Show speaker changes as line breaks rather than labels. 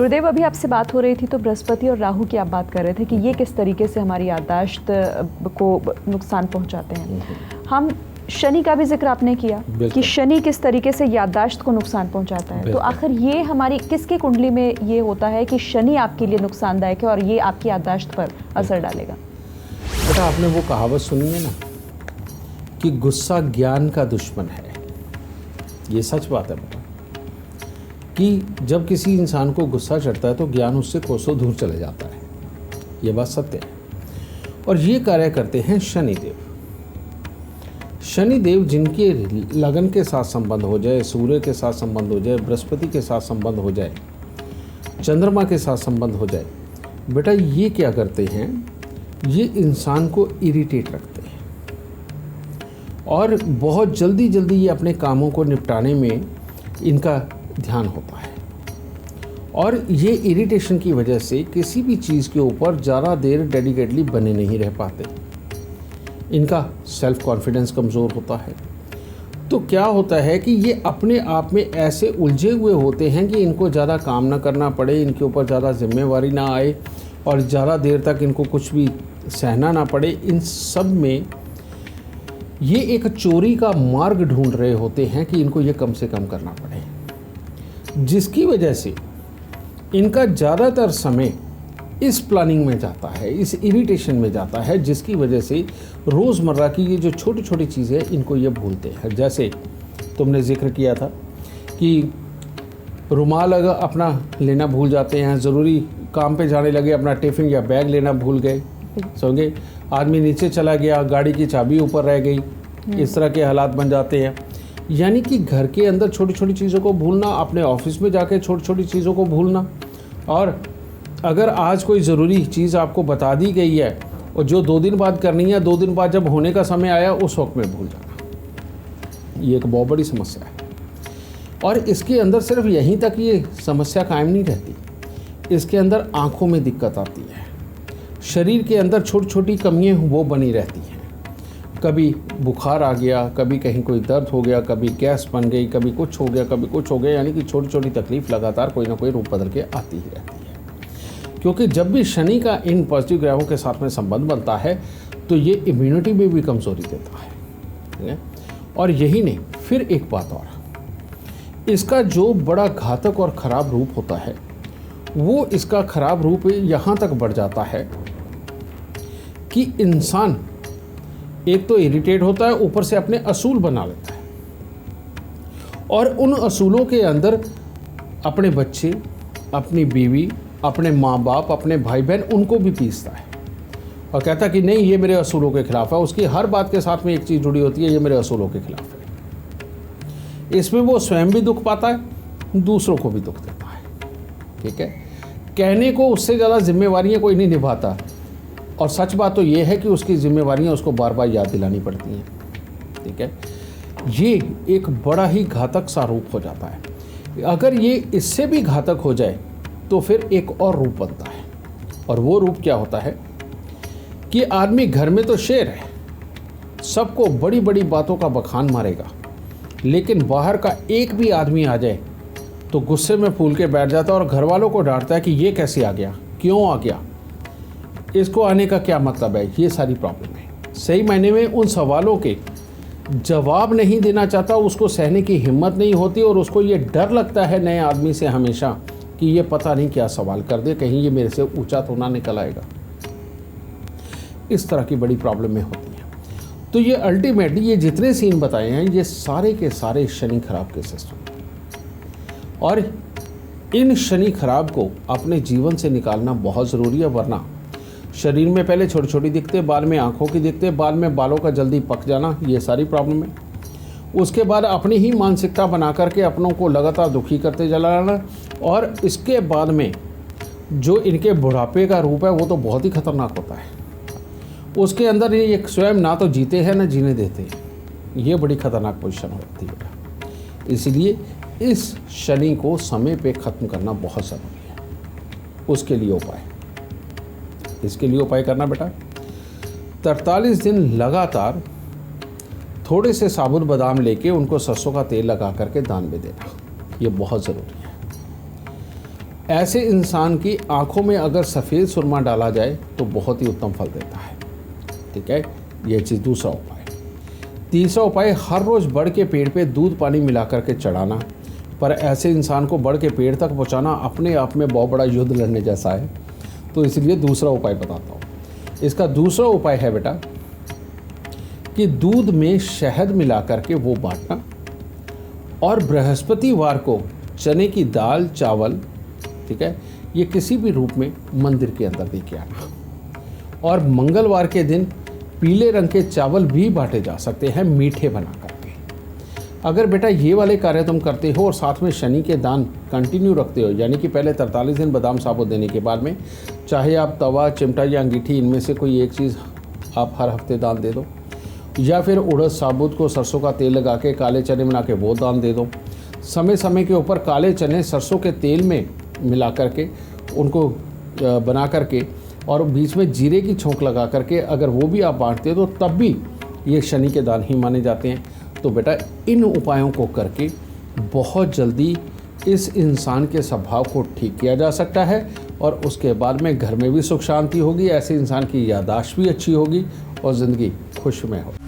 गुरुदेव, अभी आपसे बात हो रही थी तो बृहस्पति और राहु की आप बात कर रहे थे कि ये किस तरीके से हमारी याददाश्त को नुकसान पहुंचाते हैं। हम शनि का भी जिक्र आपने किया कि शनि किस तरीके से याददाश्त को नुकसान पहुंचाता है। तो आखिर ये हमारी किसकी कुंडली में ये होता है कि शनि आपके लिए नुकसानदायक है और ये आपकी याददाश्त पर असर डालेगा?
बेटा, आपने वो कहावत सुनी है ना कि गुस्सा ज्ञान का दुश्मन है। ये सच बात है बेटा कि जब किसी इंसान को गुस्सा चढ़ता है तो ज्ञान उससे कोसों दूर चले जाता है। ये बात सत्य है। और ये कार्य करते हैं शनिदेव। शनिदेव जिनके लगन के साथ संबंध हो जाए, सूर्य के साथ संबंध हो जाए, बृहस्पति के साथ संबंध हो जाए, चंद्रमा के साथ संबंध हो जाए, बेटा ये क्या करते हैं, ये इंसान को इरिटेट रखते हैं और बहुत जल्दी जल्दी ये अपने कामों को निपटाने में इनका ध्यान होता है। और ये इरिटेशन की वजह से किसी भी चीज़ के ऊपर ज़्यादा देर डेडिकेटली बने नहीं रह पाते। इनका सेल्फ कॉन्फिडेंस कमज़ोर होता है। तो क्या होता है कि ये अपने आप में ऐसे उलझे हुए होते हैं कि इनको ज़्यादा काम ना करना पड़े, इनके ऊपर ज़्यादा जिम्मेवारी ना आए और ज़्यादा देर तक इनको कुछ भी सहना ना पड़े। इन सब में ये एक चोरी का मार्ग ढूंढ रहे होते हैं कि इनको ये कम से कम करना पड़े, जिसकी वजह से इनका ज़्यादातर समय इस प्लानिंग में जाता है, इस इरिटेशन में जाता है, जिसकी वजह से रोज़मर्रा की ये जो छोटी छोटी चीज़ें इनको ये भूलते हैं। जैसे तुमने जिक्र किया था कि रुमाल अगर अपना लेना भूल जाते हैं, ज़रूरी काम पे जाने लगे अपना टिफ़िन या बैग लेना भूल गए, समझे, आदमी नीचे चला गया, गाड़ी की चाबी ऊपर रह गई, इस तरह के हालात बन जाते हैं। यानी कि घर के अंदर छोटी छोटी चीज़ों को भूलना, अपने ऑफिस में जाके छोटी छोटी चीज़ों को भूलना, और अगर आज कोई ज़रूरी चीज़ आपको बता दी गई है और जो 2 दिन बाद करनी है, 2 दिन बाद जब होने का समय आया उस वक्त में भूल जाना, ये एक बहुत बड़ी समस्या है। और इसके अंदर सिर्फ यहीं तक ये समस्या कायम नहीं रहती, इसके अंदर आँखों में दिक्कत आती है, शरीर के अंदर छोटी छोटी कमियाँ वो बनी रहती हैं। कभी बुखार आ गया, कभी कहीं कोई दर्द हो गया, कभी गैस बन गई, कभी कुछ हो गया, कभी कुछ हो गया, यानी कि छोटी छोटी तकलीफ़ लगातार कोई ना कोई रूप बदल के आती ही रहती है। क्योंकि जब भी शनि का इन पॉजिटिव ग्रहों के साथ में संबंध बनता है तो ये इम्यूनिटी में भी कमज़ोरी देता है, ठीक है। और यही नहीं, फिर एक बात और, इसका जो बड़ा घातक और ख़राब रूप होता है वो इसका ख़राब रूप यहाँ तक बढ़ जाता है कि इंसान एक तो इरिटेट होता है, ऊपर से अपने असूल बना लेता है और उन असूलों के अंदर अपने बच्चे, अपनी बीवी, अपने माँ बाप, अपने भाई बहन, उनको भी पीसता है और कहता है कि नहीं ये मेरे असूलों के खिलाफ है। उसकी हर बात के साथ में एक चीज़ जुड़ी होती है, ये मेरे असूलों के खिलाफ है। इसमें वो स्वयं भी दुख पाता है, दूसरों को भी दुख देता है, ठीक है। कहने को उससे ज़्यादा जिम्मेवारियाँ कोई नहीं निभाता, और सच बात तो ये है कि उसकी जिम्मेवारियाँ उसको बार बार याद दिलानी पड़ती हैं, ठीक है। ये एक बड़ा ही घातक सा रूप हो जाता है। अगर ये इससे भी घातक हो जाए तो फिर एक और रूप बनता है, और वो रूप क्या होता है कि आदमी घर में तो शेर है, सबको बड़ी बड़ी बातों का बखान मारेगा, लेकिन बाहर का एक भी आदमी आ जाए तो गुस्से में फूल के बैठ जाता है और घर वालों को डांटता है कि ये कैसे आ गया, क्यों आ गया, इसको आने का क्या मतलब है। ये सारी प्रॉब्लम है। सही मायने में उन सवालों के जवाब नहीं देना चाहता, उसको सहने की हिम्मत नहीं होती, और उसको ये डर लगता है नए आदमी से हमेशा कि ये पता नहीं क्या सवाल कर दे, कहीं ये मेरे से ऊंचा तो ना निकल आएगा। इस तरह की बड़ी प्रॉब्लम में होती है। तो ये अल्टीमेटली ये जितने सीन बताए हैं ये सारे के सारे शनि खराब के सिस्टम, और इन शनि खराब को अपने जीवन से निकालना बहुत ज़रूरी है। वरना शरीर में पहले छोटी छोटी दिखते, बाद में आँखों की दिखते, बाद में बालों का जल्दी पक जाना, ये सारी प्रॉब्लम है। उसके बाद अपनी ही मानसिकता बना करके अपनों को लगातार दुखी करते चला जाना, और इसके बाद में जो इनके बुढ़ापे का रूप है वो तो बहुत ही खतरनाक होता है। उसके अंदर ये स्वयं ना तो जीते हैं ना जीने देते हैं। ये बड़ी खतरनाक पोजीशन होती है। इसलिए इस शनि को समय पे ख़त्म करना बहुत ज़रूरी है। उसके लिए उपाय, इसके लिए उपाय करना बेटा, 43 दिन लगातार थोड़े से साबुत बादाम लेके उनको सरसों का तेल लगा करके दान में देना, ये बहुत ज़रूरी है। ऐसे इंसान की आंखों में अगर सफ़ेद सुरमा डाला जाए तो बहुत ही उत्तम फल देता है। ठीक है, यह चीज़ दूसरा उपाय। तीसरा उपाय, हर रोज़ बड़ के पेड़ पे दूध पानी मिला करके चढ़ाना। पर ऐसे इंसान को बड़ के पेड़ तक पहुंचाना अपने आप में बहुत बड़ा युद्ध लड़ने जैसा है, तो इसलिए दूसरा उपाय बताता हूँ। इसका दूसरा उपाय है बेटा कि दूध में शहद मिला करके वो बांटना, और बृहस्पतिवार को चने की दाल चावल, ठीक है, ये किसी भी रूप में मंदिर के अंदर दे के आना। और मंगलवार के दिन पीले रंग के चावल भी बांटे जा सकते हैं मीठे बना करके। अगर बेटा ये वाले कार्य तुम करते हो और साथ में शनि के दान कंटिन्यू रखते हो, यानी कि पहले 43 दिन बादाम साबुत देने के बाद में चाहे आप तवा, चिमटा या अंगीठी इनमें से कोई एक चीज़ आप हर हफ्ते दान दे दो, या फिर उड़द साबुत को सरसों का तेल लगा के काले चने बना के वो दान दे दो। समय समय के ऊपर काले चने सरसों के तेल में मिला करके उनको बना करके और बीच में जीरे की छोंक लगा करके अगर वो भी आप बांटते हो तो तब भी ये शनि के दान ही माने जाते हैं। तो बेटा इन उपायों को करके बहुत जल्दी इस इंसान के स्वभाव को ठीक किया जा सकता है और उसके बाद में घर में भी सुख शांति होगी, ऐसे इंसान की याददाश्त भी अच्छी होगी और ज़िंदगी खुशमय होगी।